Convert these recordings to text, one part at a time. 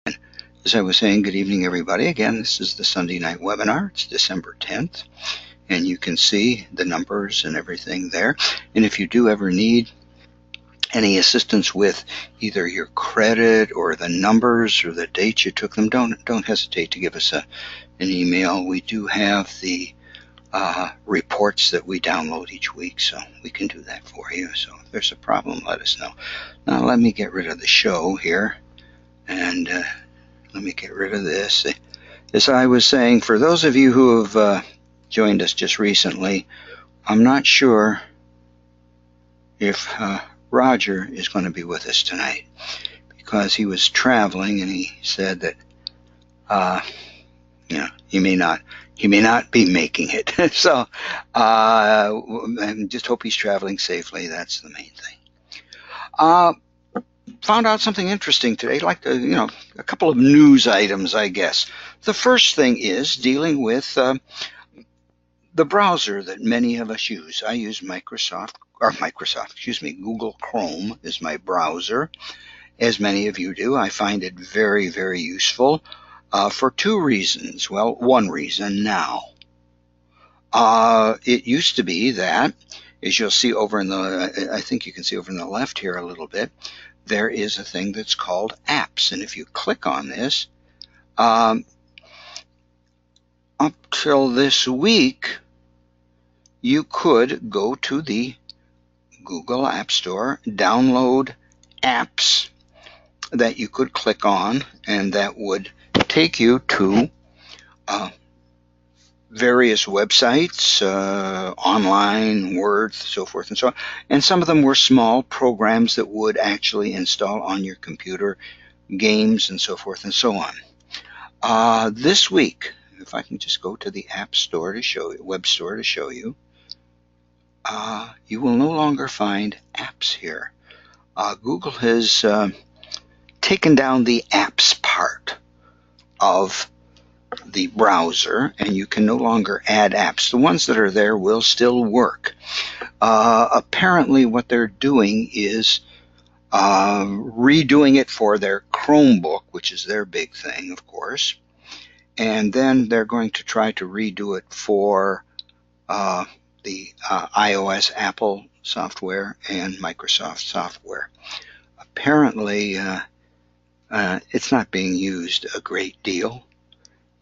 As I was saying, good evening, everybody. Again, this is the Sunday night webinar. It's December 10th, and you can see the numbers and everything there. And if you do ever need any assistance with either your credit or the numbers or the dates you took them, don't hesitate to give us an email. We do have the reports that we download each week, so we can do that for you. So if there's a problem, let us know. Now let me get rid of the show here, and let me get rid of this. As I was saying, for those of you who have joined us just recently, I'm not sure if Roger is going to be with us tonight, because he was traveling and he said that he may not be making it. So I just hope he's traveling safely. That's the main thing. Found out something interesting today, like a couple of news items, I guess. The first thing is dealing with the browser that many of us use. I use Google Chrome is my browser, as many of you do. I find it very, very useful for two reasons. Well, one reason now. It used to be that, as you'll see over I think you can see over in the left here a little bit, there is a thing that's called apps. And if you click on this, up till this week, you could go to the Google App Store, download apps that you could click on, and that would take you to various websites, online, Word, so forth and so on. And some of them were small programs that would actually install on your computer, games and so forth and so on. This week, if I can just go to the App Store to show you, Web Store to show you, you will no longer find apps here. Google has taken down the apps part of the browser, and you can no longer add apps. The ones that are there will still work. Apparently what they're doing is redoing it for their Chromebook, which is their big thing, of course, and then they're going to try to redo it for the iOS, Apple software, and Microsoft software. Apparently it's not being used a great deal,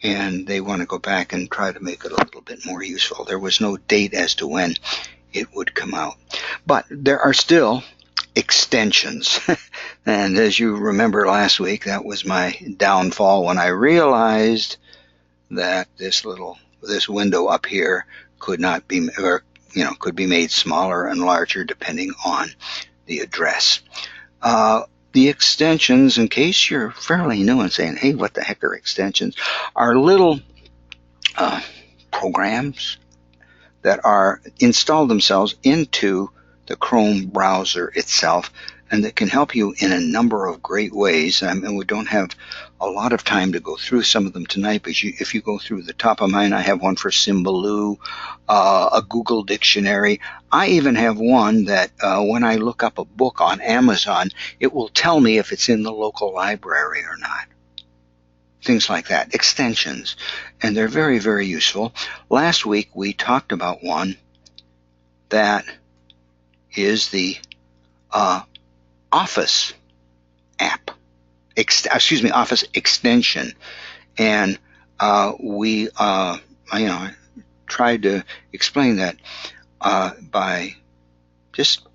and they want to go back and try to make it a little bit more useful. There was no date as to when it would come out. But there are still extensions. And as you remember last week, that was my downfall when I realized that this window up here could not be, or could be made smaller and larger depending on the address. The extensions, in case you're fairly new and saying, hey, what the heck are extensions, are little programs that are installed themselves into the Chrome browser itself, and that can help you in a number of great ways. And we don't have a lot of time to go through some of them tonight, but if you go through the top of mine, I have one for Symbaloo, a Google dictionary. I even have one that when I look up a book on Amazon, it will tell me if it's in the local library or not. Things like that, extensions, and they're very, very useful. Last week we talked about one that is the Office app, Office extension, and I tried to explain that by just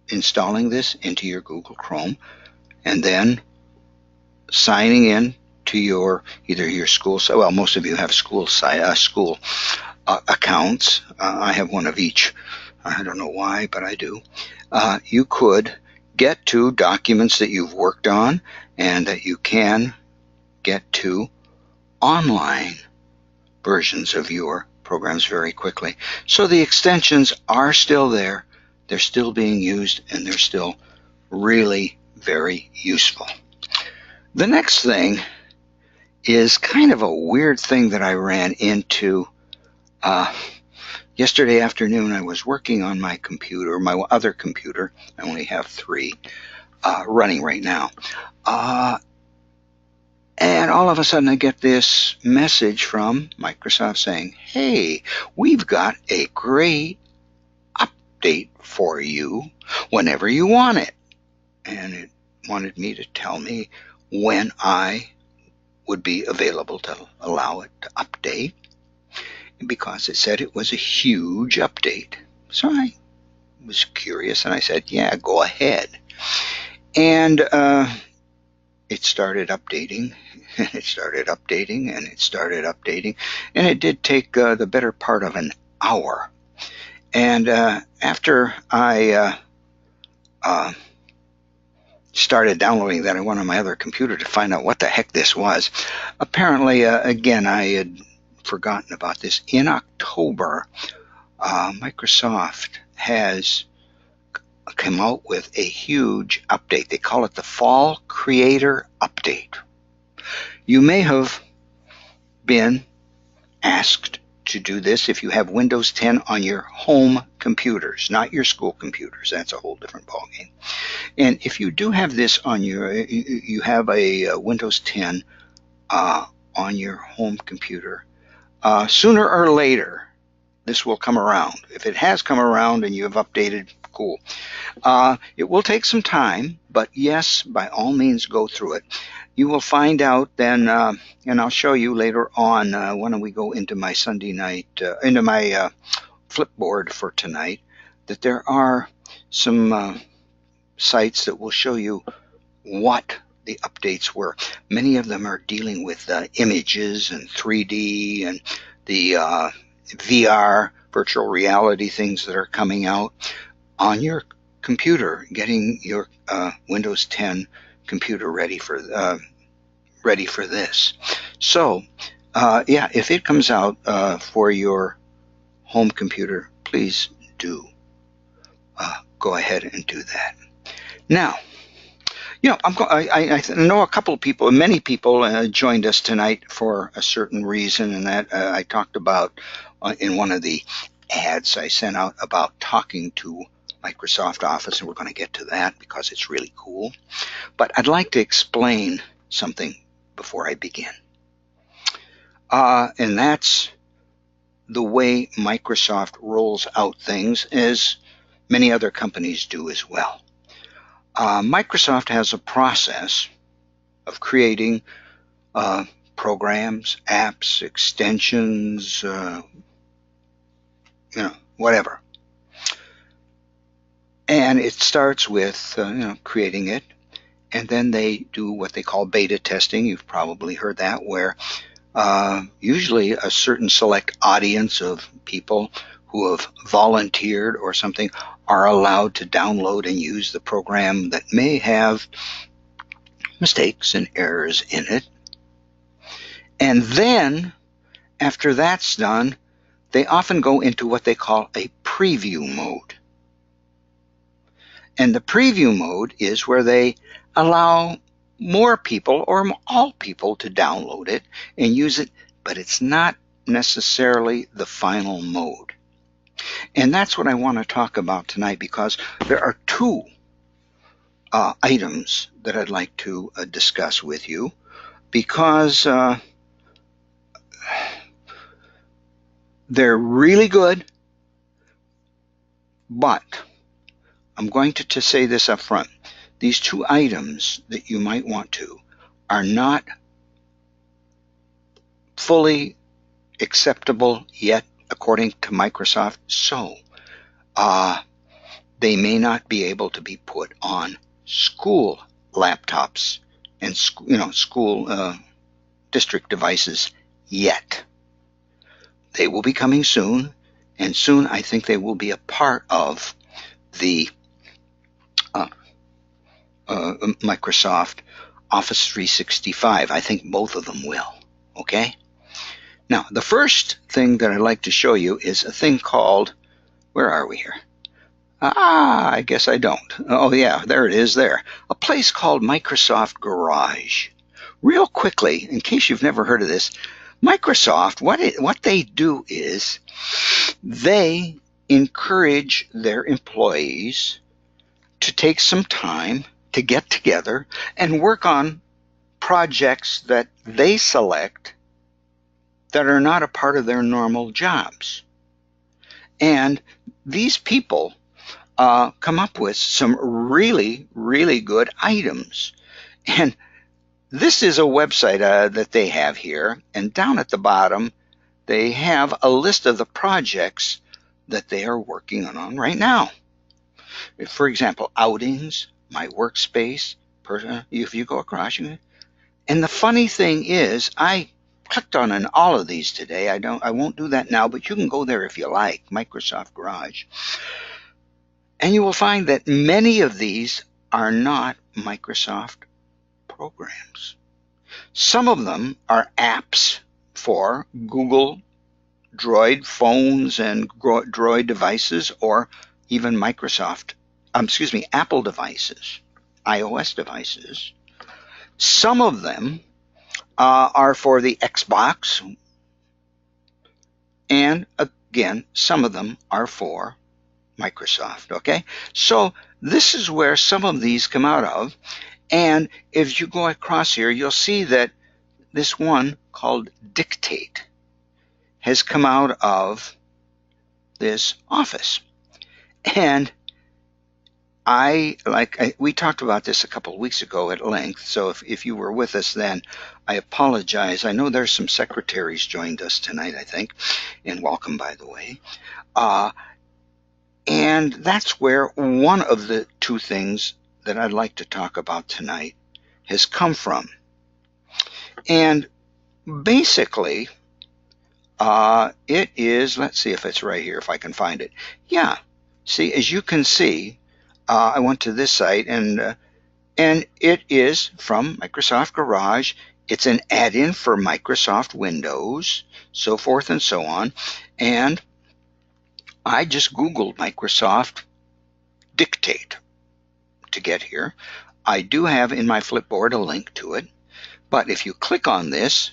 installing this into your Google Chrome and then signing in to either your school site. Well, most of you have school accounts. I have one of each. I don't know why, but I do. You could get to documents that you've worked on and that you can get to online versions of your programs very quickly. So the extensions are still there. They're still being used, and they're still really very useful. The next thing is kind of a weird thing that I ran into yesterday afternoon. I was working on my computer, my other computer. I only have three running right now. all of a sudden I get this message from Microsoft saying, hey, we've got a great update for you whenever you want it. And it wanted me to tell me when I would be available to allow it to update, because it said it was a huge update. So I was curious and I said, yeah, go ahead. And it started updating, and it started updating, and it started updating, and it did take the better part of an hour. And after I started downloading that, I went on my other computer to find out what the heck this was. Apparently, again, I had forgotten about this. In October, Microsoft has come out with a huge update. They call it the Fall Creator Update. You may have been asked to do this if you have Windows 10 on your home computers, not your school computers. That's a whole different ballgame. And if you do have this on you have a Windows 10 on your home computer, sooner or later, this will come around. If it has come around and you have updated, cool. It will take some time, but yes, by all means, go through it. You will find out then, and I'll show you later on when we go into my Sunday night, into my Flipboard for tonight, that there are some sites that will show you what the updates were. Many of them are dealing with images and 3D and the VR, virtual reality things that are coming out on your computer, getting your Windows 10 computer ready for this. So, yeah, if it comes out for your home computer, please do go ahead and do that. Now, you know, I know a couple of people, many people joined us tonight for a certain reason, and that I talked about in one of the ads I sent out about talking to Microsoft Office, and we're going to get to that because it's really cool. But I'd like to explain something before I begin. And that's the way Microsoft rolls out things, as many other companies do as well. Microsoft has a process of creating programs, apps, extensions, whatever. And it starts with creating it, and then they do what they call beta testing. You've probably heard that, where usually a certain select audience of people who have volunteered or something are allowed to download and use the program that may have mistakes and errors in it. And then, after that's done, they often go into what they call a preview mode. And the preview mode is where they allow more people or all people to download it and use it, but it's not necessarily the final mode. And that's what I want to talk about tonight, because there are two items that I'd like to discuss with you, because they're really good, but I'm going to say this up front. These two items that you might want to are not fully acceptable yet according to Microsoft, so they may not be able to be put on school laptops and school district devices yet. They will be coming soon, and soon I think they will be a part of the Microsoft Office 365. I think both of them will. Okay? Now, the first thing that I'd like to show you is a thing called, where are we here? I guess I don't. Oh, yeah, there it is there. A place called Microsoft Garage. Real quickly, in case you've never heard of this, Microsoft, what they do is they encourage their employees to take some time to get together and work on projects that they select that are not a part of their normal jobs. And these people come up with some really, really good items. And this is a website that they have here. And down at the bottom, they have a list of the projects that they are working on right now. For example, outings, my workspace, if you go across, and the funny thing is, I clicked on all of these today. I won't do that now, but you can go there if you like, Microsoft Garage. And you will find that many of these are not Microsoft programs. Some of them are apps for Google Droid phones and Droid devices, or even Apple devices, iOS devices. Some of them are for the Xbox, and again, some of them are for Microsoft. Okay, so this is where some of these come out of. And if you go across here, you'll see that this one called Dictate has come out of this Office. And we talked about this a couple of weeks ago at length, so if you were with us then, I apologize. I know there's some secretaries joined us tonight, I think, and welcome, by the way. And that's where one of the two things that I'd like to talk about tonight has come from. And basically, it is, let's see if it's right here, if I can find it. Yeah, see, as you can see, I went to this site, and it is from Microsoft Garage. It's an add-in for Microsoft Windows, so forth and so on. And I just Googled Microsoft Dictate to get here. I do have in my Flipboard a link to it, but if you click on this,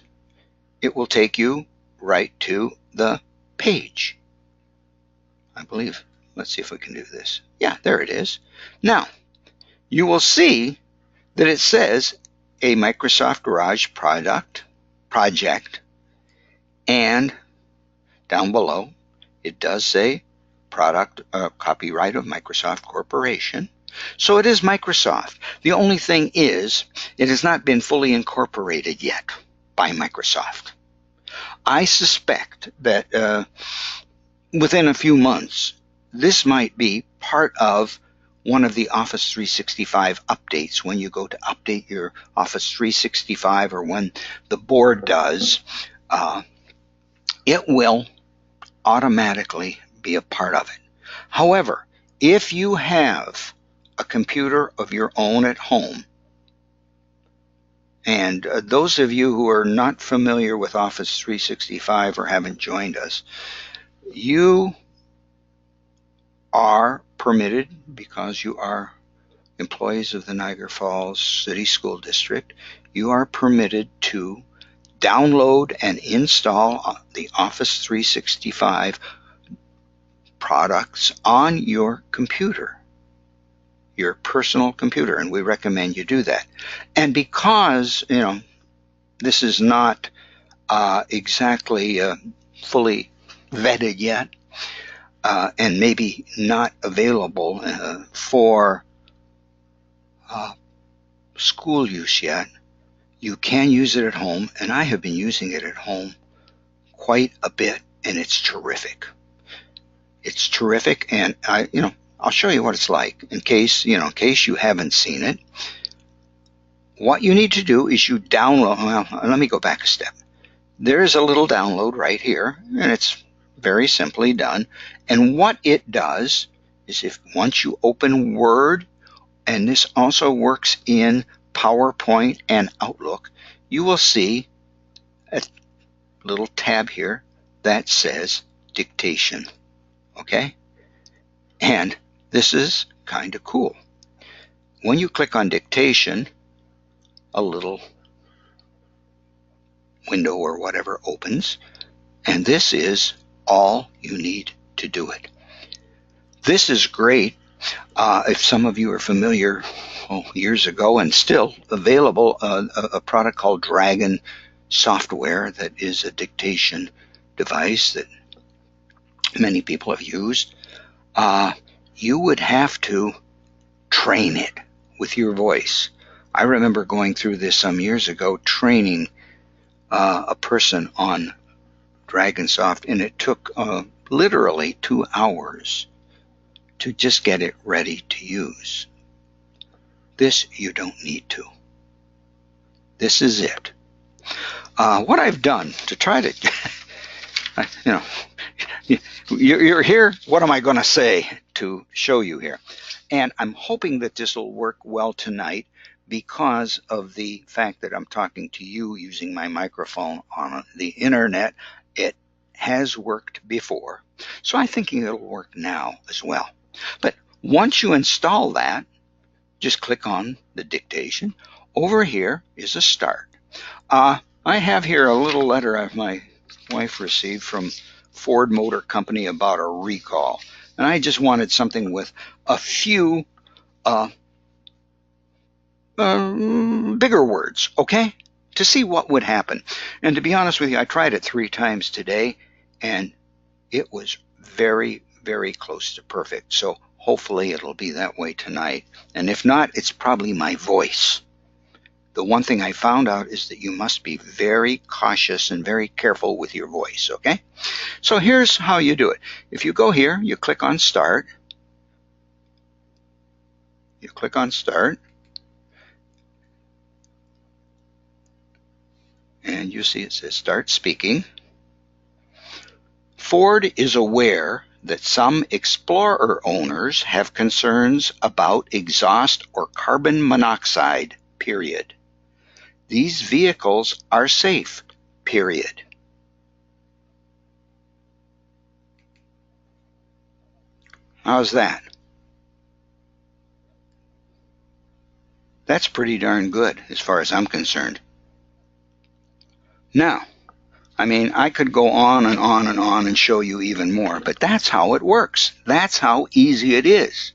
it will take you right to the page, I believe. Let's see if we can do this. Yeah, there it is. Now, you will see that it says a Microsoft Garage project, and down below it does say product copyright of Microsoft Corporation. So it is Microsoft. The only thing is, it has not been fully incorporated yet by Microsoft. I suspect that within a few months, this might be part of one of the Office 365 updates. When you go to update your Office 365, or when the board does, it will automatically be a part of it. However, if you have a computer of your own at home, and those of you who are not familiar with Office 365 or haven't joined us, you are permitted, because you are employees of the Niagara Falls City School District, you are permitted to download and install the Office 365 products on your computer, your personal computer, and we recommend you do that. And because, this is not exactly fully vetted yet, and maybe not available for school use yet, you can use it at home, and I have been using it at home quite a bit, and it's terrific. It's terrific, and I'll show you what it's like in case you haven't seen it. What you need to do is you download. Well, let me go back a step. There's a little download right here, and it's very simply done. And what it does is, once you open Word, and this also works in PowerPoint and Outlook, you will see a little tab here that says dictation. Okay? And this is kind of cool. When you click on dictation, a little window or whatever opens, and this is all you need to do it. This is great If some of you are familiar, years ago and still available, a product called Dragon software that is a dictation device that many people have used. You would have to train it with your voice. I remember going through this some years ago, training a person on Dragonsoft, and it took literally 2 hours to just get it ready to use. This you don't need to. This is it. What I've done to try to, you're here, what am I going to say to show you here? And I'm hoping that this will work well tonight because of the fact that I'm talking to you using my microphone on the internet. It has worked before, so I'm thinking it'll work now as well. But once you install that, just click on the dictation. Over here is a start. I have here a little letter my wife received from Ford Motor Company about a recall, and I just wanted something with a few bigger words, okay, to see what would happen. And to be honest with you, I tried it 3 times today, and it was very, very close to perfect. So hopefully it'll be that way tonight. And if not, it's probably my voice. The one thing I found out is that you must be very cautious and very careful with your voice, okay? So here's how you do it. If you go here, you click on Start. You click on Start. And you see it says Start Speaking. Ford is aware that some Explorer owners have concerns about exhaust or carbon monoxide, period. These vehicles are safe, period. How's that? That's pretty darn good as far as I'm concerned. Now, I mean, I could go on and on and on and show you even more, but that's how it works. That's how easy it is.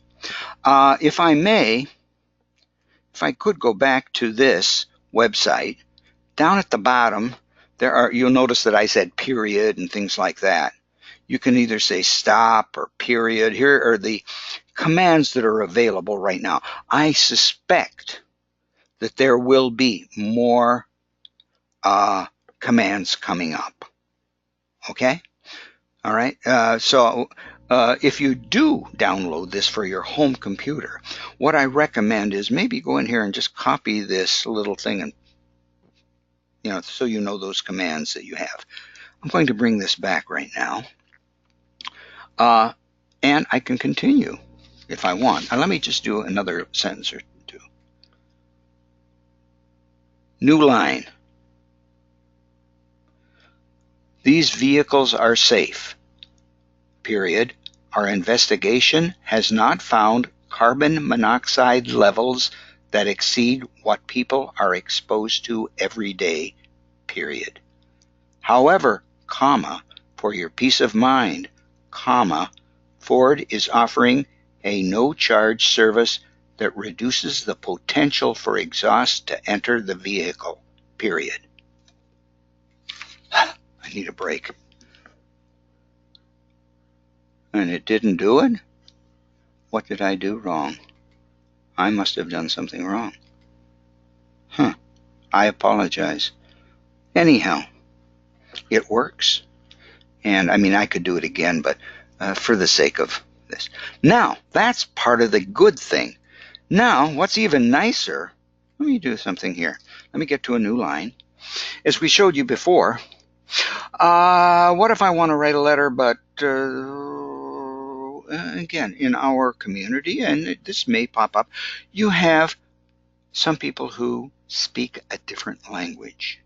If I may, if I could go back to this website, down at the bottom, you'll notice that I said period and things like that. You can either say stop or period. Here are the commands that are available right now. I suspect that there will be more commands coming up. Okay? All right. So if you do download this for your home computer, what I recommend is maybe go in here and just copy this little thing, and so you know those commands that you have. I'm going to bring this back right now, and I can continue if I want. Now, let me just do another sentence or two. New line. These vehicles are safe, period. Our investigation has not found carbon monoxide levels that exceed what people are exposed to every day, period. However, comma, for your peace of mind, comma, Ford is offering a no-charge service that reduces the potential for exhaust to enter the vehicle, period. I need a break. And it didn't do it? What did I do wrong? I must have done something wrong. I apologize. Anyhow, it works. And I mean, I could do it again, but for the sake of this. Now, that's part of the good thing. Now, what's even nicer, let me do something here. Let me get to a new line. As we showed you before, what if I want to write a letter, but again, in our community, and this may pop up, you have some people who speak a different language.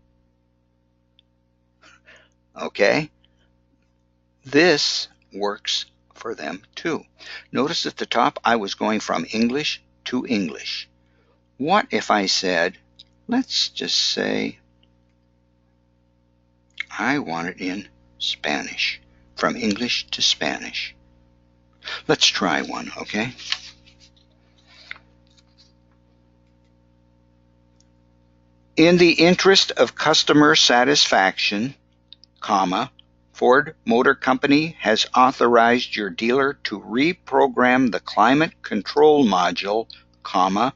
Okay? This works for them too. Notice at the top I was going from English to English. What if I said, let's just say, I want it in Spanish, from English to Spanish. Let's try one, okay? In the interest of customer satisfaction, comma, Ford Motor Company has authorized your dealer to reprogram the climate control module, comma,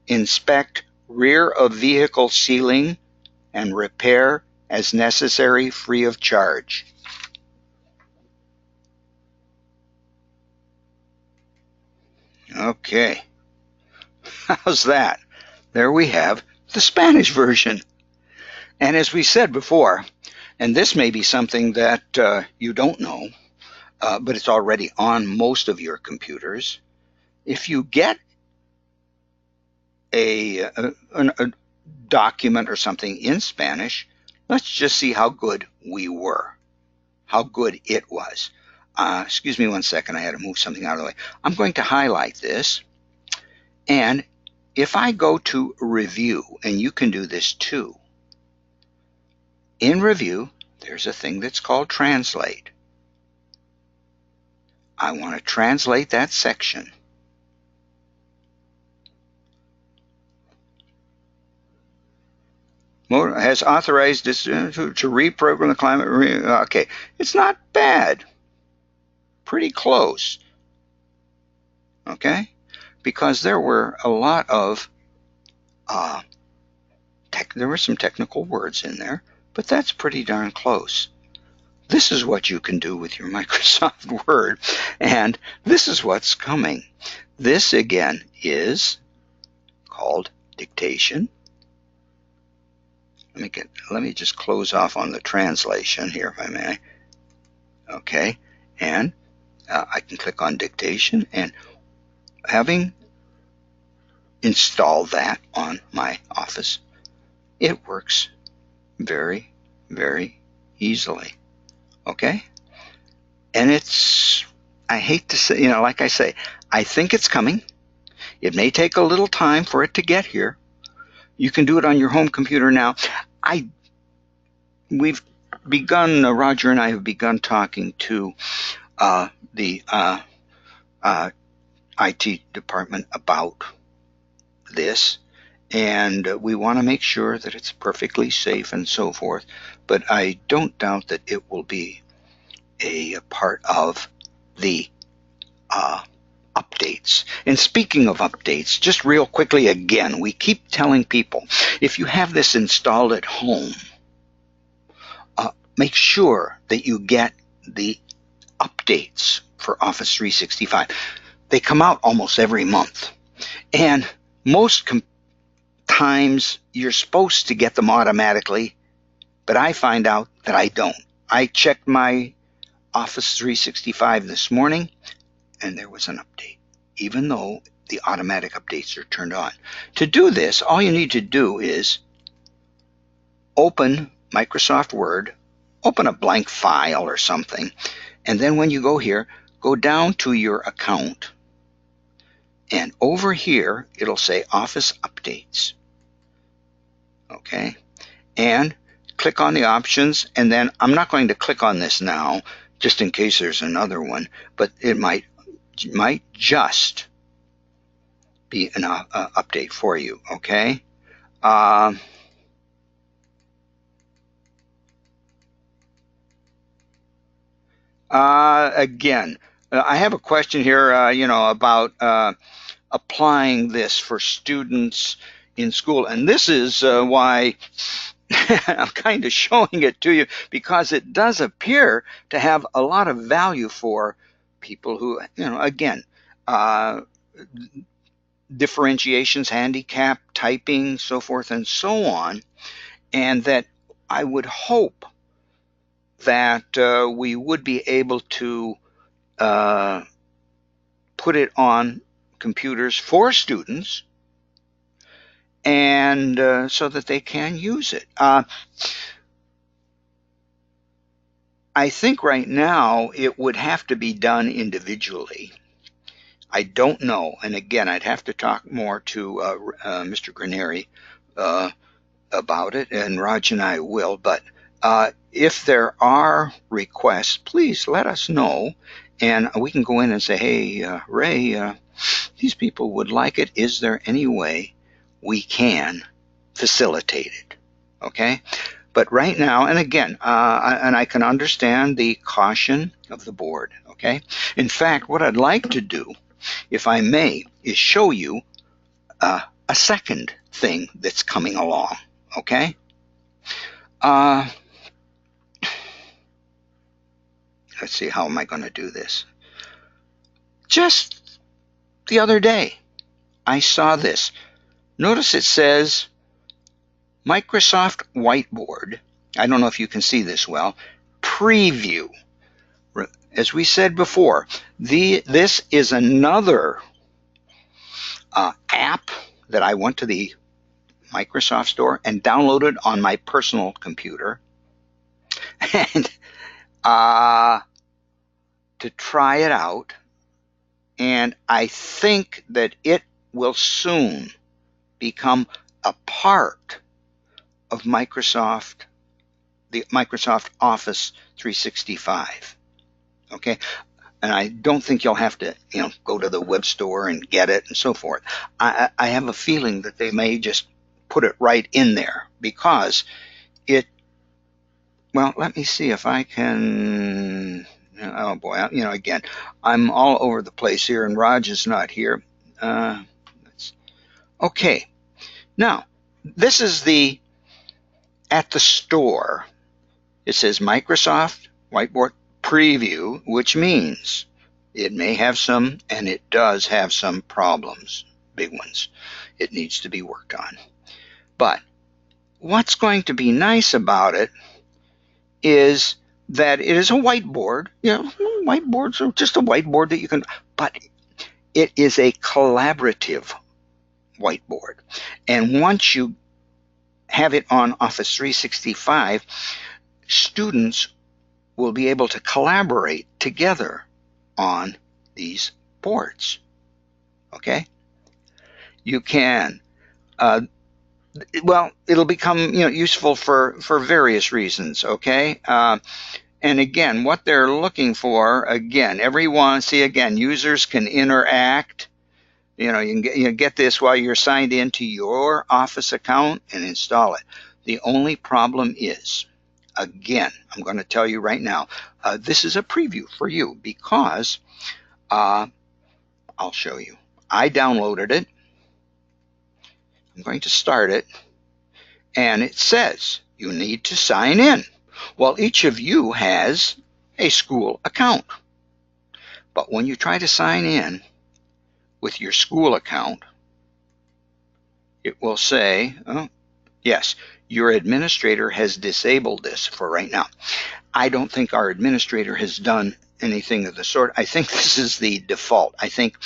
inspect rear of vehicle ceiling, and repair as necessary free of charge. Okay, how's that? There we have the Spanish version. And as we said before, and this may be something that you don't know, but it's already on most of your computers. If you get a document or something in Spanish, let's just see how good we were, how good it was. Excuse me one second, I had to move something out of the way. I'm going to highlight this, and if I go to review, and you can do this too, in review, there's a thing that's called translate. I want to translate that section. Motor has authorized this to reprogram the climate. Okay, it's not bad. Pretty close. Okay, because there were a lot of there were some technical words in there, but that's pretty darn close. This is what you can do with your Microsoft Word, and this is what's coming. This again is called dictation. Let me just close off on the translation here, if I may. Okay, and I can click on dictation, and having installed that on my Office, it works very, very easily. Okay, and it's, I hate to say, like I say, I think it's coming. It may take a little time for it to get here. You can do it on your home computer now. We've begun, Roger and I have begun talking to the IT department about this, and we want to make sure that it's perfectly safe and so forth, but I don't doubt that it will be a part of the updates. And speaking of updates, just real quickly again, we keep telling people, if you have this installed at home, make sure that you get the updates for Office 365. They come out almost every month, and most times you're supposed to get them automatically, but I find out that I don't. I checked my Office 365 this morning, and there was an update, even though the automatic updates are turned on. To do this, all you need to do is open Microsoft Word, open a blank file or something, and then when you go here, go down to your account, and over here it'll say Office Updates. Okay, and click on the options, and then I'm not going to click on this now just in case there's another one, but it might just be an update for you. Okay, again, I have a question here, about applying this for students in school, and this is why I'm kind of showing it to you, because it does appear to have a lot of value for people who, again, differentiations, handicap, typing, so forth and so on, and that I would hope that we would be able to put it on computers for students, and so that they can use it. I think right now it would have to be done individually. I don't know, and again, I'd have to talk more to Mr. Granieri about it, and Raj and I will, but if there are requests, please let us know, and we can go in and say, hey, Ray, these people would like it. Is there any way we can facilitated. Okay? But right now, and again, and I can understand the caution of the board. Okay? In fact, what I'd like to do, if I may, is show you a second thing that's coming along. Okay? Let's see, how am I going to do this? Just the other day, I saw this. Notice it says Microsoft Whiteboard. I don't know if you can see this well. Preview. As we said before, this is another app that I went to the Microsoft Store and downloaded on my personal computer, and to try it out. And I think that it will soon become a part of Microsoft, the Microsoft Office 365. Okay, and I don't think you'll have to, go to the web store and get it and so forth. I have a feeling that they may just put it right in there because it. Well, let me see if I can. Oh boy, again, I'm all over the place here, and Raj is not here. Okay, now this is at the store. It says Microsoft Whiteboard Preview, which means it may have some, and it does have some problems, big ones. It needs to be worked on. But what's going to be nice about it is that it is a whiteboard. Whiteboards are just a whiteboard that you can, but it is a collaborative whiteboard. And once you have it on Office 365, students will be able to collaborate together on these boards. Okay? You can, it'll become useful for various reasons. Okay? And again, what they're looking for, again, users can interact. You can get this while you're signed into your Office account and install it. The only problem is, again, I'm going to tell you right now, this is a preview for you because I'll show you. I downloaded it. I'm going to start it, and it says you need to sign in. Well, each of you has a school account. But when you try to sign in with your school account, it will say, oh, yes, your administrator has disabled this for right now. I don't think our administrator has done anything of the sort. I think this is the default. I think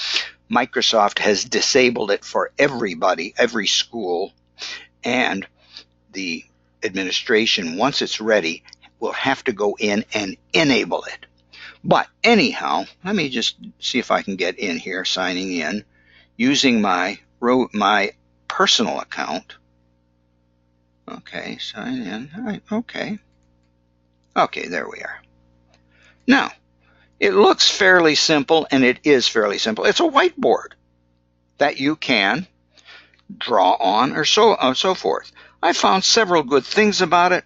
Microsoft has disabled it for everybody, every school, and the administration, once it's ready, will have to go in and enable it. But anyhow, let me just see if I can get in here, signing in, using my personal account. Okay, sign in. Okay. Okay, there we are. Now, it looks fairly simple, and it is fairly simple. It's a whiteboard that you can draw on or so forth. I found several good things about it,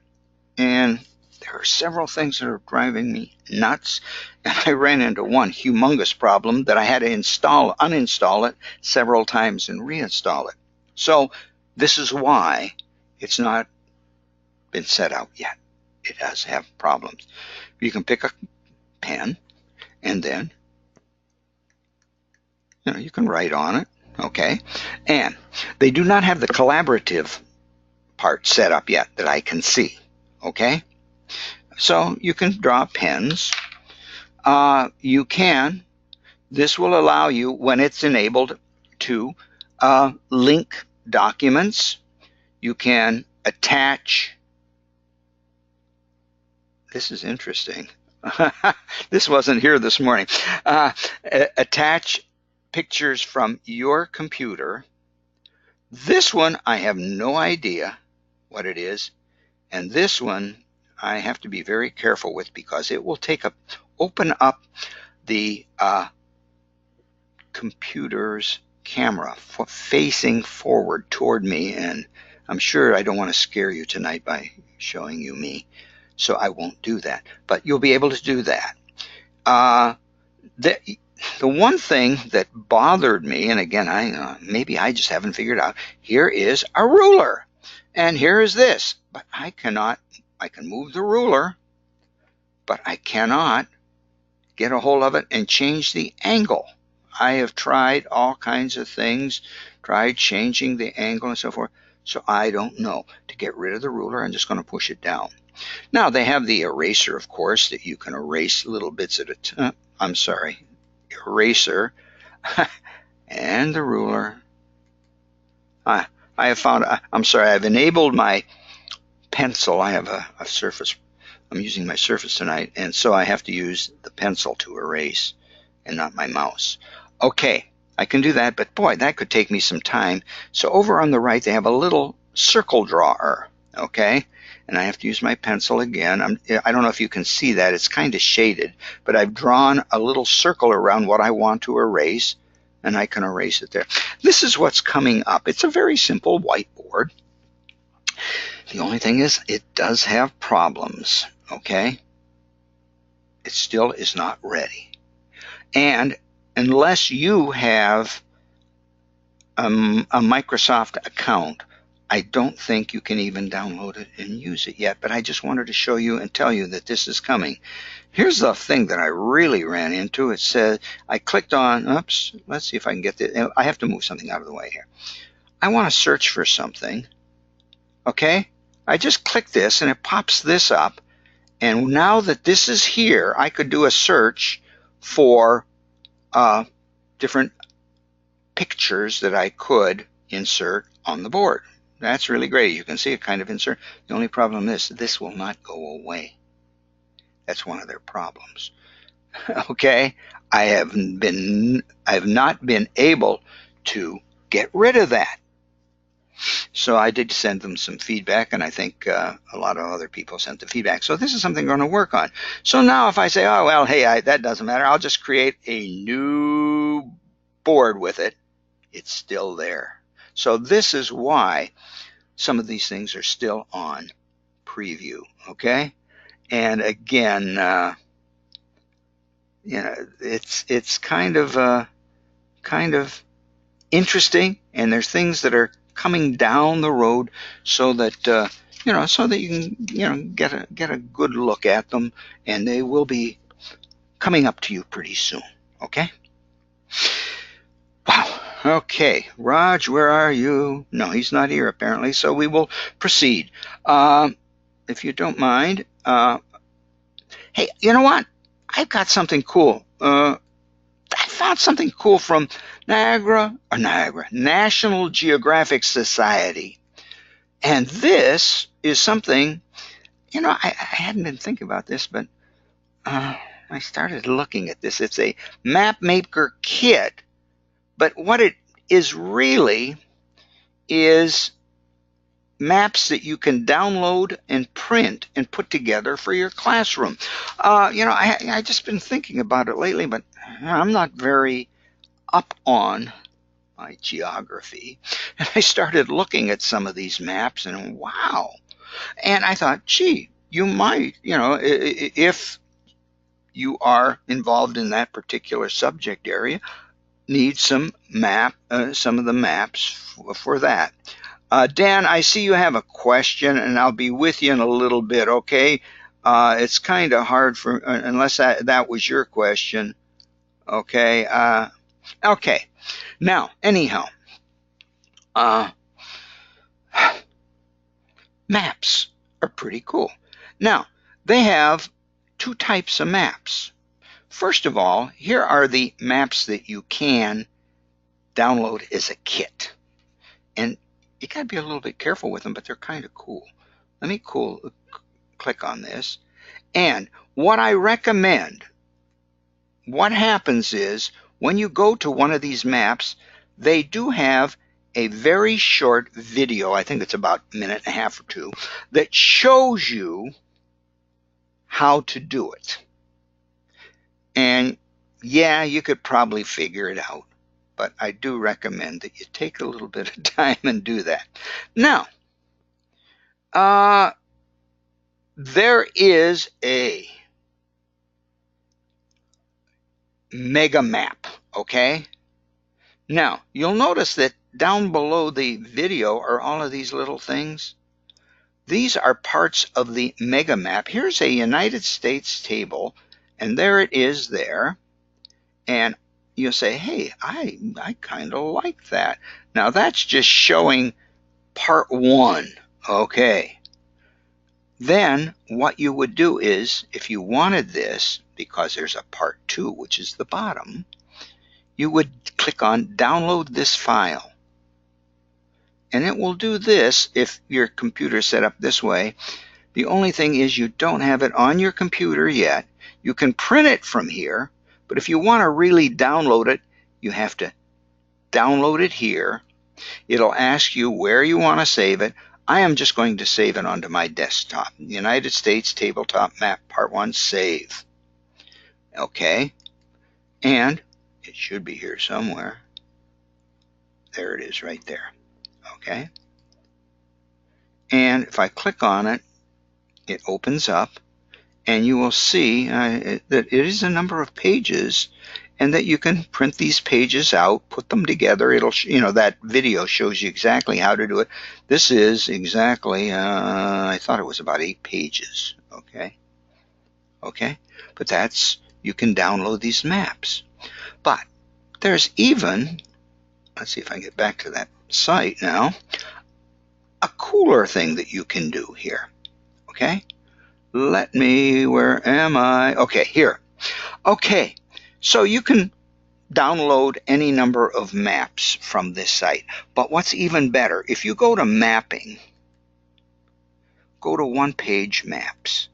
and there are several things that are driving me nuts. And I ran into one humongous problem that I had to uninstall it several times and reinstall it. So this is why it's not been set out yet. It does have problems. You can pick a pen and then you can write on it. Okay, and they do not have the collaborative part set up yet that I can see. Okay, so you can draw pens. This will allow you, when it's enabled, to link documents. You can attach. This is interesting. This wasn't here this morning. Attach pictures from your computer. This one, I have no idea what it is. And this one, I have to be very careful with because it will open up the computer's camera facing forward toward me, and I'm sure I don't want to scare you tonight by showing you me, so I won't do that. But you'll be able to do that. The, the one thing that bothered me, and again, maybe I just haven't figured out, here is a ruler, and here is this, but I can move the ruler, but I cannot get a hold of it and change the angle. I have tried all kinds of things, tried changing the angle and so forth, so I don't know. To get rid of the ruler, I'm just going to push it down. Now, they have the eraser, of course, that you can erase little bits at a time. I'm sorry, eraser and the ruler. I have found, I'm sorry, I've enabled my pencil. I have a Surface. I'm using my Surface tonight, and so I have to use the pencil to erase and not my mouse. Okay, I can do that, but boy, that could take me some time. So over on the right, they have a little circle drawer, okay? And I have to use my pencil again. I don't know if you can see that. It's kind of shaded, but I've drawn a little circle around what I want to erase, and I can erase it there. This is what's coming up. It's a very simple whiteboard. The only thing is, it does have problems, okay? It still is not ready. And unless you have a Microsoft account, I don't think you can even download it and use it yet, but I just wanted to show you and tell you that this is coming. Here's the thing that I really ran into. It says, I clicked on, oops, let's see if I can get this. I have to move something out of the way here. I want to search for something, okay? I just click this and it pops this up, and now that this is here, I could do a search for different pictures that I could insert on the board. That's really great. You can see it kind of insert. The only problem is this will not go away. That's one of their problems. Okay, I have not been able to get rid of that. So I did send them some feedback, and I think a lot of other people sent the feedback. So this is something I'm going to work on. So now if I say, oh, well, hey, that doesn't matter, I'll just create a new board with it. It's still there. So this is why some of these things are still on preview, okay? And again, you know, it's kind of interesting, and there's things that are coming down the road so that so that you can get a good look at them, and they will be coming up to you pretty soon. Okay. Wow. Okay, Raj, where are you? No, he's not here apparently, so we will proceed. If you don't mind, hey, you know what? I've got something cool. I found something cool from National Geographic Society. And this is something, I hadn't been thinking about this, but I started looking at this. It's a map maker kit, but what it is really is maps that you can download and print and put together for your classroom. I just been thinking about it lately, but I'm not very up on my geography. And I started looking at some of these maps, and wow. And I thought, gee, you might, if you are involved in that particular subject area, need some of the maps for that. Dan, I see you have a question, and I'll be with you in a little bit, okay? It's kind of hard for, unless that was your question, okay? Okay, now, anyhow, maps are pretty cool. Now, they have two types of maps. First of all, here are the maps that you can download as a kit. And you got to be a little bit careful with them, but they're kind of cool. Let me click on this. And what I recommend, what happens is when you go to one of these maps, they do have a very short video, I think it's about a minute and a half or two, that shows you how to do it. And yeah, you could probably figure it out, but I do recommend that you take a little bit of time and do that. Now, Uh, there is a mega map, okay? Now, you'll notice that down below the video are all of these little things. These are parts of the mega map. Here's a United States table, and there it is there. And you'll say, hey, I kind of like that. Now, that's just showing part one, okay? Then what you would do is, if you wanted this, because there's a part two, which is the bottom, you would click on download this file. And it will do this if your computer is set up this way. The only thing is you don't have it on your computer yet. You can print it from here, but if you want to really download it, you have to download it here. It'll ask you where you want to save it. I am just going to save it onto my desktop. United States Tabletop Map Part 1, save. Okay, and it should be here somewhere. There it is right there. Okay, and if I click on it, it opens up, and you will see that it is a number of pages, and that you can print these pages out, put them together. It'll, that video shows you exactly how to do it. This is exactly, I thought it was about 8 pages. Okay, but that's, you can download these maps. But there's even, let's see if I can get back to that site now, a cooler thing that you can do here. Okay, let me, where am I? Okay, here. Okay, so you can download any number of maps from this site. But what's even better, if you go to mapping, go to one page maps.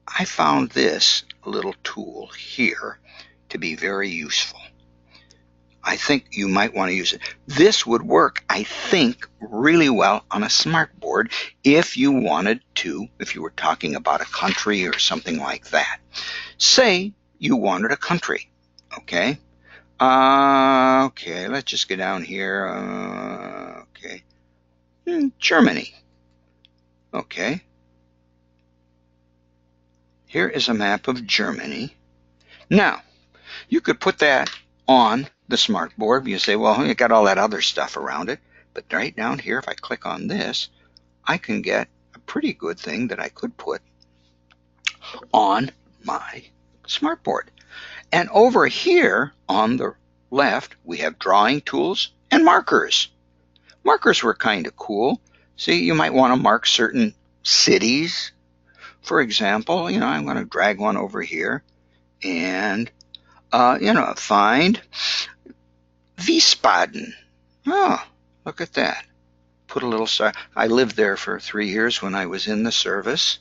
I found this little tool here to be very useful. I think you might want to use it. This would work, I think, really well on a smartboard if you wanted to, if you were talking about a country or something like that. Say you wanted a country, okay? Okay, let's just get down here. Okay, Germany. Okay. Here is a map of Germany. Now, you could put that on the smartboard. You say, well, you got all that other stuff around it. But right down here, if I click on this, I can get a pretty good thing that I could put on my smartboard. And over here on the left, we have drawing tools and markers. Markers were kind of cool. See, you might want to mark certain cities. For example, I'm going to drag one over here and, find Wiesbaden. Oh, look at that. Put a little star. I lived there for 3 years when I was in the service.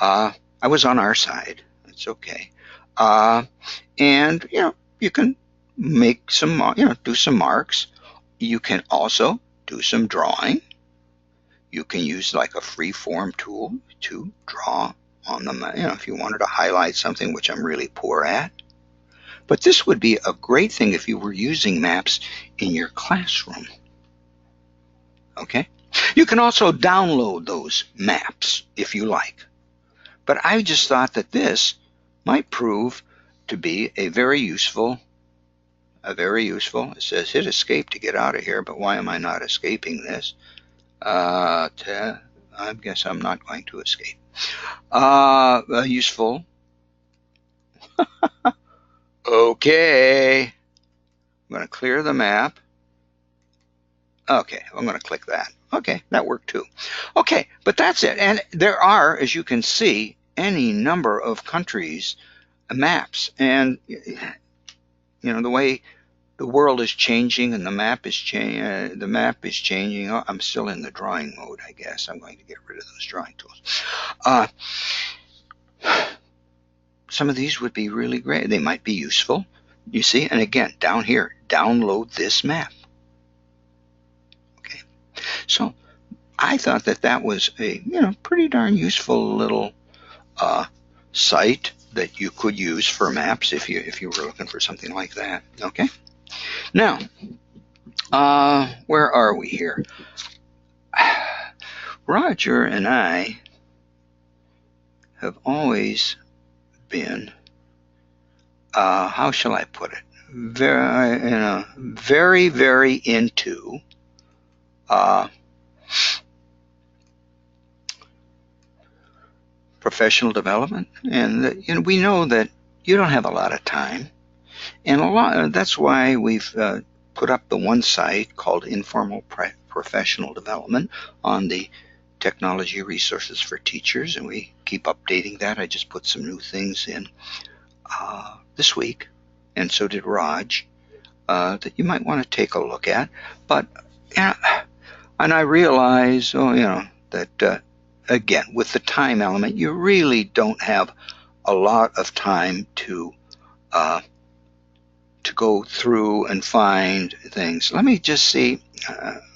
I was on our side. It's okay. And, you can make some, do some marks. You can also do some drawing. You can use like a free form tool to draw on them, if you wanted to highlight something, which I'm really poor at. But this would be a great thing if you were using maps in your classroom. Okay? You can also download those maps if you like. But I just thought that this might prove to be a very useful, it says hit escape to get out of here, but why am I not escaping this? I guess I'm not going to escape. Useful. Okay. I'm going to clear the map. Okay, I'm going to click that. Okay, that worked too. Okay, but that's it. And there are, as you can see, any number of countries, maps. And, the way the world is changing and the map is changing. Oh, I'm still in the drawing mode, I guess. I'm going to get rid of those drawing tools. Some of these would be really great. They might be useful. You see, and again, down here, download this map. Okay, so I thought that was a pretty darn useful little site that you could use for maps if you were looking for something like that. Okay. Now, where are we here? Roger and I have always been, how shall I put it, very, very into professional development, and we know that you don't have a lot of time, and that's why we've put up the one site called Informal Professional Development on the Technology Resources for Teachers, and we keep updating that. I just put some new things in this week, and so did Raj, that you might want to take a look at. But and I realize, that again, with the time element, you really don't have a lot of time to go through and find things. Let me just see.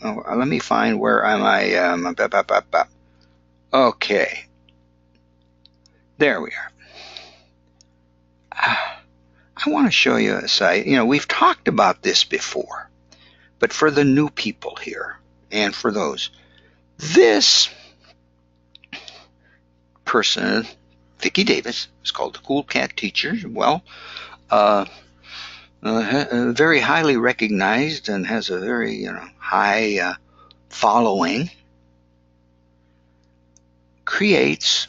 Let me find where am I. Okay, there we are. I want to show you a site. We've talked about this before, but for the new people here, and for those, this person, Vicki Davis, is called the Cool Cat Teacher. Well, very highly recognized and has a very high following. Creates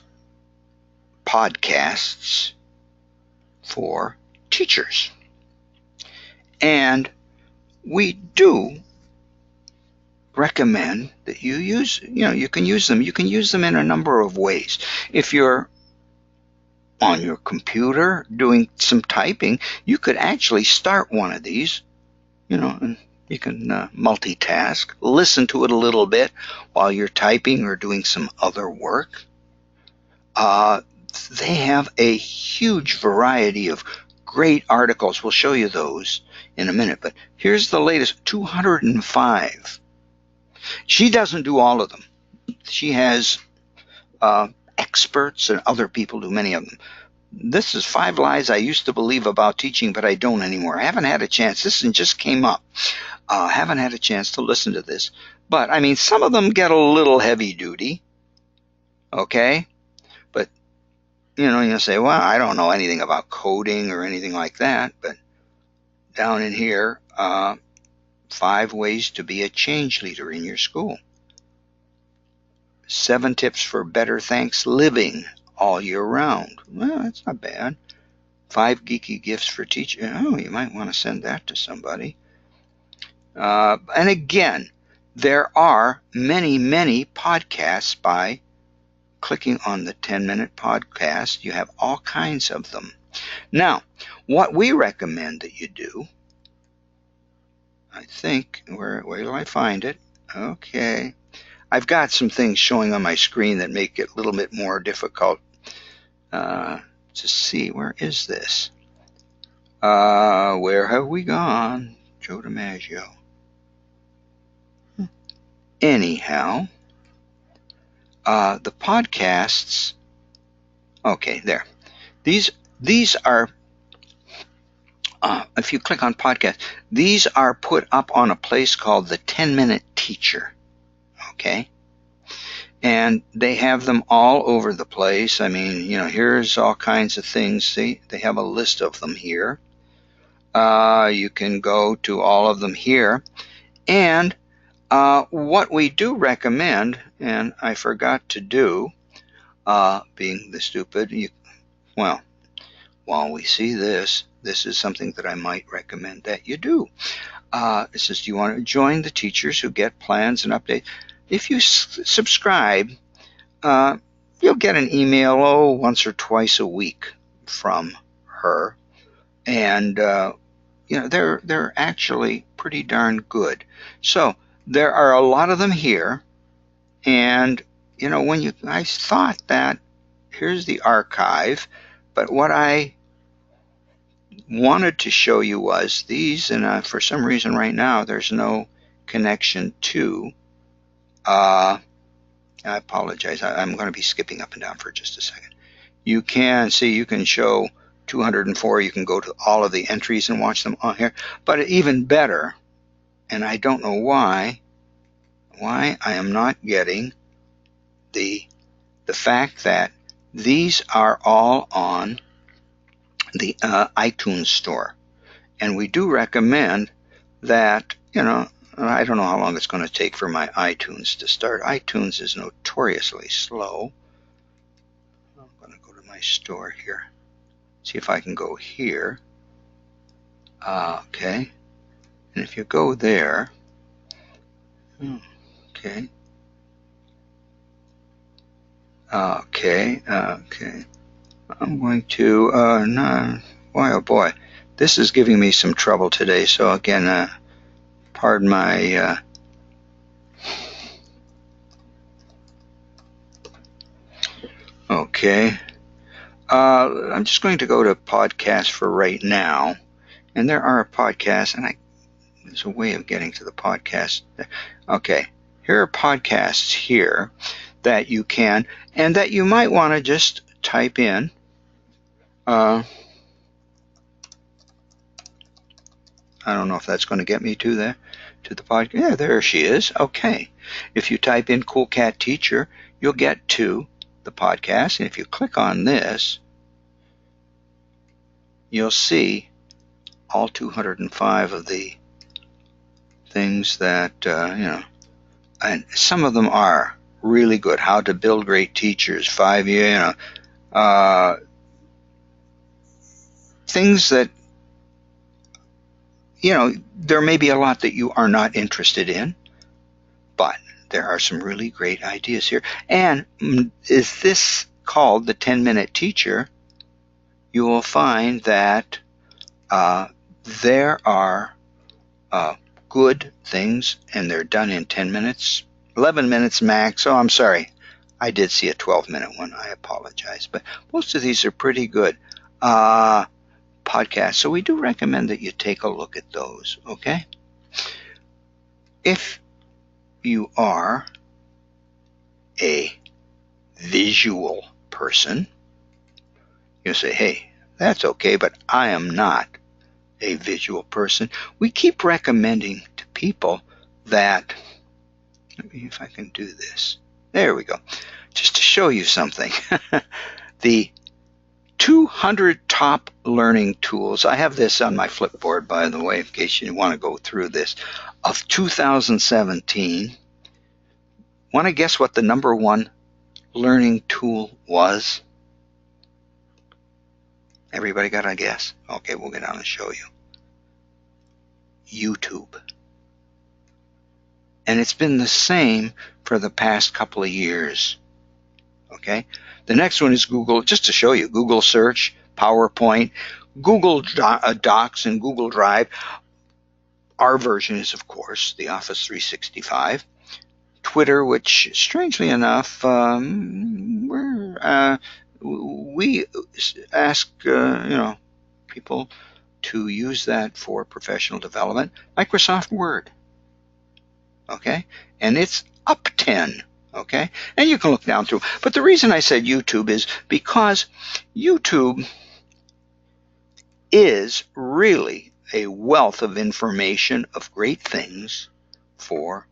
podcasts for teachers, and we do recommend that you use, you can use them. You can use them in a number of ways. If you're on your computer doing some typing, you could actually start one of these, and you can multitask, listen to it a little bit while you're typing or doing some other work. They have a huge variety of great articles. We'll show you those in a minute, but here's the latest, 205. She doesn't do all of them. She has experts and other people do many of them. This is 5 Lies I Used to Believe About Teaching, but I don't anymore. I haven't had a chance. This just came up. Haven't had a chance to listen to this. But, I mean, some of them get a little heavy duty. Okay? But, you say, well, I don't know anything about coding or anything like that. But down in here, 5 ways to be a change leader in your school. 7 tips for better thanks living all year round. Well, that's not bad. 5 geeky gifts for teachers. Oh, you might want to send that to somebody. And again, there are many, many podcasts by clicking on the 10-minute podcast. You have all kinds of them. Now, what we recommend that you do, I think, where will I find it? Okay. I've got some things showing on my screen that make it a little bit more difficult to see. Where is this? Where have we gone? Joe DiMaggio. Anyhow, the podcasts. Okay, there. These are. If you click on podcast, these are put up on a place called the 10-Minute Teacher. Okay, and they have them all over the place. I mean, here's all kinds of things. See, they have a list of them here. You can go to all of them here, and what we do recommend, and I forgot to do, being the stupid, while we see this is something that I might recommend that you do. It says, do you want to join the teachers who get plans and updates? If you subscribe, you'll get an email once or twice a week from her, and they're actually pretty darn good. So there are a lot of them here, and I thought that here's the archive, but what I wanted to show you was these, and for some reason right now there's no connection to. I apologize. I'm going to be skipping up and down for just a second. You can see, you can show 204. You can go to all of the entries and watch them on here. But even better, and I don't know why I am not getting the fact that these are all on the iTunes store. And we do recommend that, I don't know how long it's going to take for my iTunes to start. iTunes is notoriously slow. I'm going to go to my store here. See if I can go here. Okay. And if you go there, okay. Okay. I'm going to, no, boy, oh boy. This is giving me some trouble today. So again, pardon my, okay. I'm just going to go to podcast for right now. And there are podcasts, and there's a way of getting to the podcast. Okay. Here are podcasts here that you can, and that you might want to just type in. I don't know if that's going to get me to the podcast. Yeah, there she is. Okay. If you type in Cool Cat Teacher, you'll get to the podcast. And if you click on this, you'll see all 205 of the things that, and some of them are really good. How to Build Great Teachers, 5 year, things that, there may be a lot that you are not interested in, but there are some really great ideas here. And is this called the 10-Minute Teacher? You will find that there are good things, and they're done in 10 minutes, 11 minutes max. Oh, I'm sorry. I did see a 12-minute one. I apologize. But most of these are pretty good podcasts. So we do recommend that you take a look at those, okay? If you are a visual person, you'll say, hey, that's okay, but I am not a visual person. We keep recommending to people that, let me see if I can do this. There we go. Just to show you something. The 200 top learning tools. I have this on my Flipboard, by the way, in case you want to go through this, of 2017. Want to guess what the number one learning tool was? Everybody got a guess? Okay, we'll get on and show you. YouTube. And it's been the same for the past couple of years. Okay? The next one is Google, just to show you, Google Search, PowerPoint, Google Docs, and Google Drive. Our version is, of course, the Office 365. Twitter, which, strangely enough, we ask people to use that for professional development. Microsoft Word, okay, and it's up 10, okay, and you can look down through. But the reason I said YouTube is because YouTube is really a wealth of information of great things for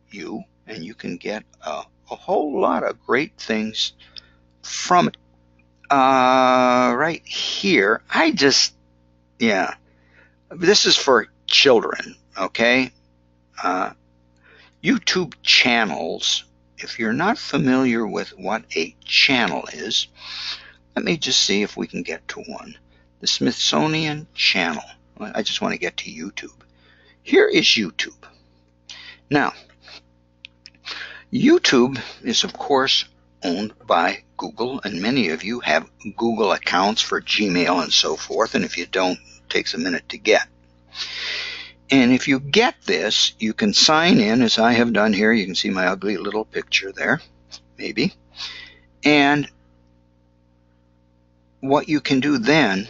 you, and you can get a whole lot of great things from it. Right here, this is for children, okay? YouTube channels, if you're not familiar with what a channel is, let me just see if we can get to one. The Smithsonian Channel. I just want to get to YouTube. Here is YouTube. Now, YouTube is, of course, owned by Google, and many of you have Google accounts for Gmail and so forth, and if you don't, it takes a minute to get. And if you get this, you can sign in, as I have done here. You can see my ugly little picture there, maybe. And what you can do then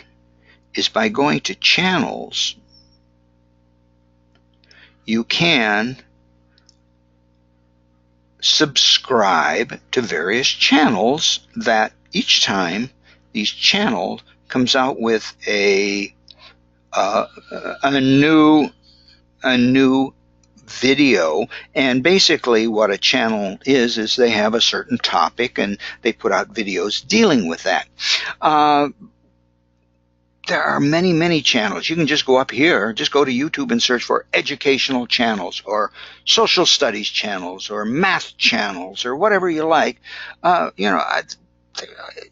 is by going to channels, you can subscribe to various channels that each time these channels comes out with a new video. And basically what a channel is they have a certain topic and they put out videos dealing with that. There are many, many channels. You can just go up here, just go to YouTube and search for educational channels or social studies channels or math channels or whatever you like.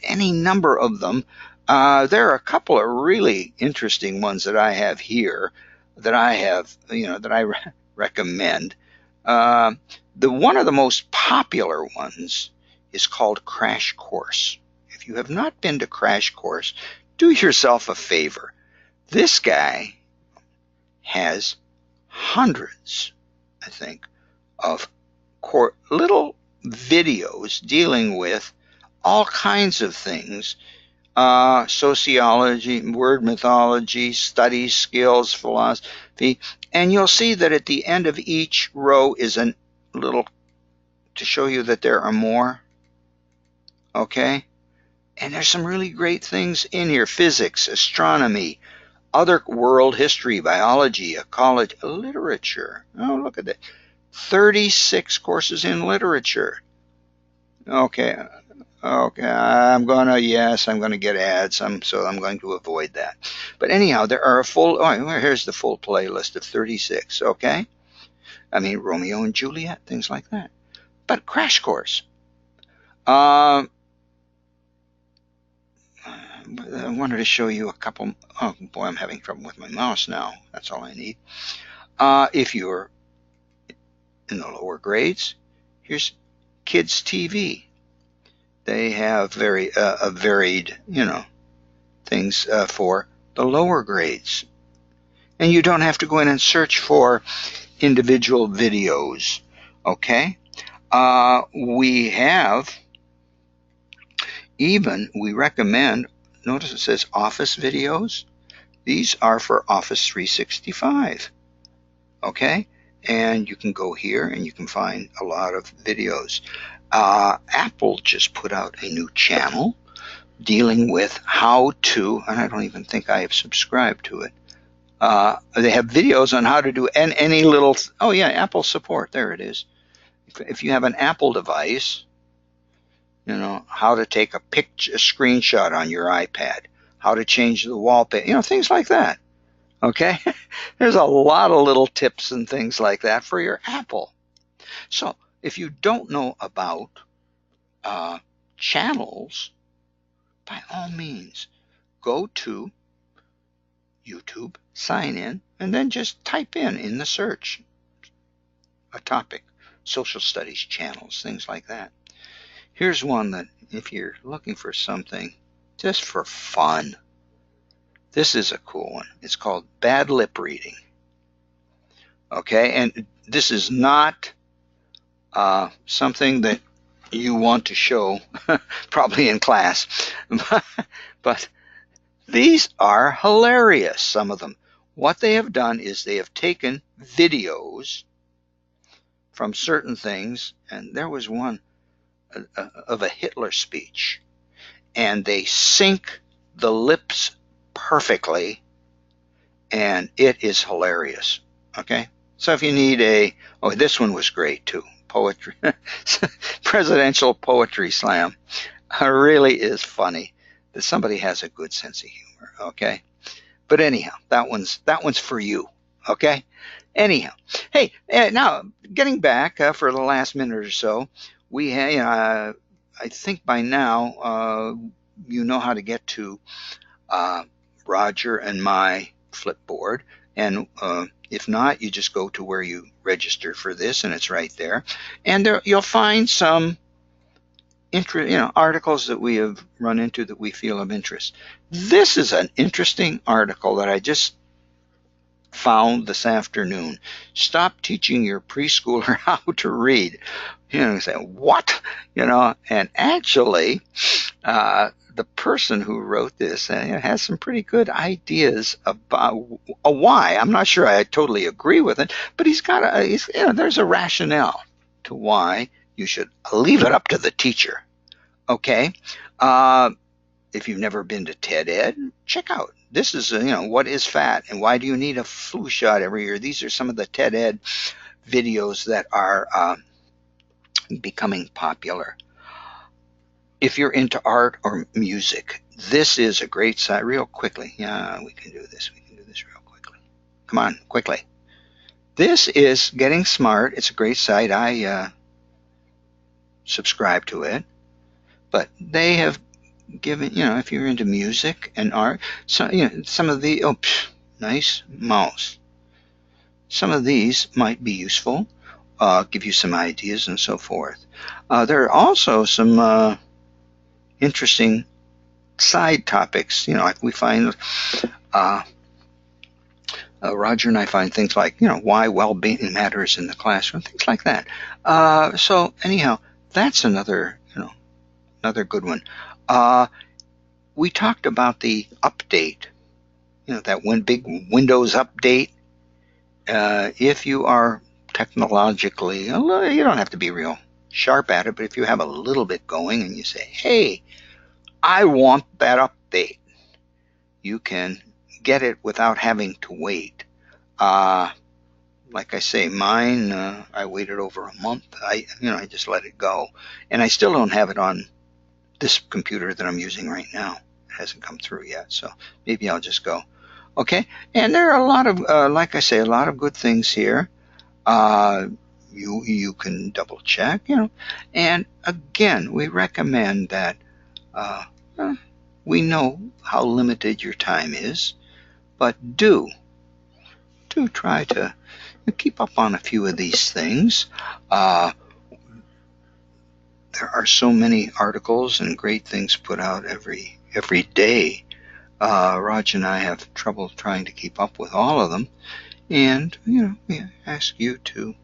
Any number of them. There are a couple of really interesting ones that I have here that I recommend. One of the most popular ones is called Crash Course. If you have not been to Crash Course, do yourself a favor. This guy has hundreds, I think, of little videos dealing with all kinds of things, sociology, word mythology, studies, skills, philosophy, and you'll see that at the end of each row is a little to show you that there are more. Okay? And there's some really great things in here. Physics, astronomy, other world history, biology, ecology, literature. Oh, look at that. 36 courses in literature. Okay. I'm going to get ads, so I'm going to avoid that. But anyhow, there are here's the full playlist of 36, okay? I mean, Romeo and Juliet, things like that. But Crash Course. I wanted to show you a couple. Oh boy, I'm having trouble with my mouse now. That's all I need. If you're in the lower grades, here's Kids TV. They have very varied, things for the lower grades, and you don't have to go in and search for individual videos. Okay, we recommend. Notice it says Office videos. These are for Office 365. Okay? And you can go here and you can find a lot of videos. Apple just put out a new channel dealing with how to, and I don't even think I have subscribed to it. They have videos on how to do any little, oh yeah, Apple support. There it is. If you have an Apple device, how to take a screenshot on your iPad, how to change the wallpaper, things like that. Okay? There's a lot of little tips and things like that for your Apple. So if you don't know about channels, by all means, go to YouTube, sign in, and then just type in the search a topic, social studies channels, things like that. Here's one that if you're looking for something just for fun, this is a cool one. It's called Bad Lip Reading. Okay, and this is not something that you want to show probably in class, but these are hilarious, some of them. What they have done is they have taken videos from certain things, and there was one of a Hitler speech, and they sync the lips perfectly, and it is hilarious. Okay, so if you need this one was great too, poetry, presidential poetry slam, really is funny. That somebody has a good sense of humor. Okay, but anyhow, that one's for you. Okay, anyhow, hey, now getting back for the last minute or so. We have, I think by now, you know how to get to Roger and my Flipboard, and if not, you just go to where you registered for this, and it's right there. And there you'll find some articles that we have run into that we feel of interest. This is an interesting article that I just found this afternoon. Stop teaching your preschooler how to read. You say, what? And actually, the person who wrote this has some pretty good ideas about why. I'm not sure I totally agree with it, but there's a rationale to why you should leave it up to the teacher. Okay? If you've never been to TED Ed, check out. This is, what is fat and why do you need a flu shot every year? These are some of the TED Ed videos that are becoming popular. If you're into art or music, this is a great site. Real quickly. Yeah, we can do this. We can do this real quickly. Come on, quickly. This is Getting Smart. It's a great site. I subscribe to it. But they have given, if you're into music and art, so, some of the, nice mouse. Some of these might be useful, give you some ideas and so forth. There are also some interesting side topics, like we find, Roger and I find things like, why well-being matters in the classroom, things like that. So anyhow, that's another good one. We talked about the update, that big Windows update. If you are technologically, you don't have to be real sharp at it, but if you have a little bit going and you say, hey, I want that update, you can get it without having to wait. Like I say, mine, I waited over a month. I just let it go. And I still don't have it on this computer that I'm using right now. It hasn't come through yet, so maybe I'll just go. Okay, and there are a lot of, like I say, a lot of good things here. You can double check, and again, we recommend that we know how limited your time is, but do try to keep up on a few of these things. There are so many articles and great things put out every day. Raj and I have trouble trying to keep up with all of them, and we ask you to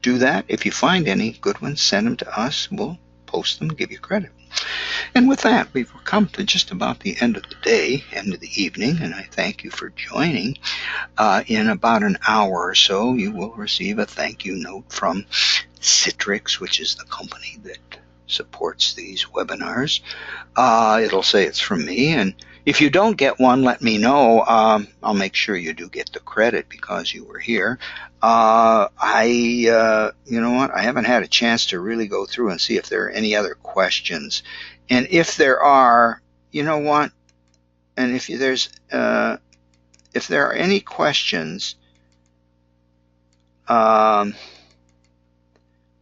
do that. If you find any good ones, send them to us. We'll post them, give you credit. And with that, we've come to just about the end of the day, end of the evening, and I thank you for joining. In about an hour or so, you will receive a thank you note from Citrix, which is the company that supports these webinars. It'll say it's from me, and if you don't get one, let me know. I'll make sure you do get the credit because you were here. You know what? I haven't had a chance to really go through and see if there are any other questions. And if there are, you know what? And if there are any questions,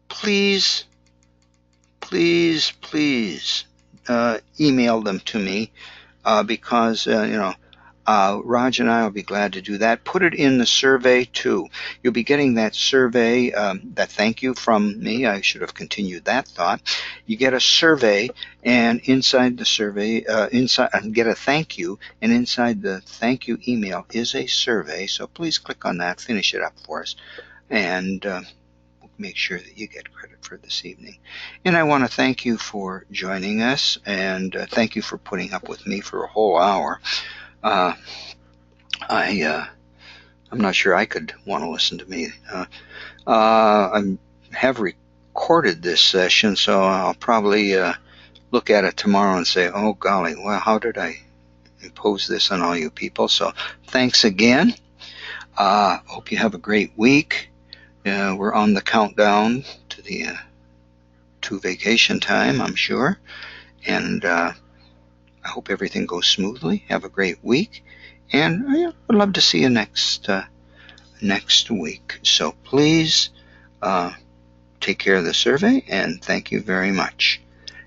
please email them to me, because Raj and I will be glad to do that. Put it in the survey too. You'll be getting that survey, that thank you from me. I should have continued that thought. You get a survey, and inside the survey, get a thank you, and inside the thank you email is a survey. So please click on that, finish it up for us, and make sure that you get credit for this evening. And I want to thank you for joining us, and thank you for putting up with me for a whole hour. I'm not sure I could want to listen to me. I have recorded this session, so I'll probably look at it tomorrow and say, oh golly, well, how did I impose this on all you people? So thanks again. Hope you have a great week. We're on the countdown to vacation time, I'm sure, and I hope everything goes smoothly. Have a great week, and I would love to see you next week. So please take care of the survey, and thank you very much.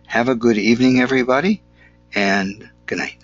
Have a good evening, everybody, and good night.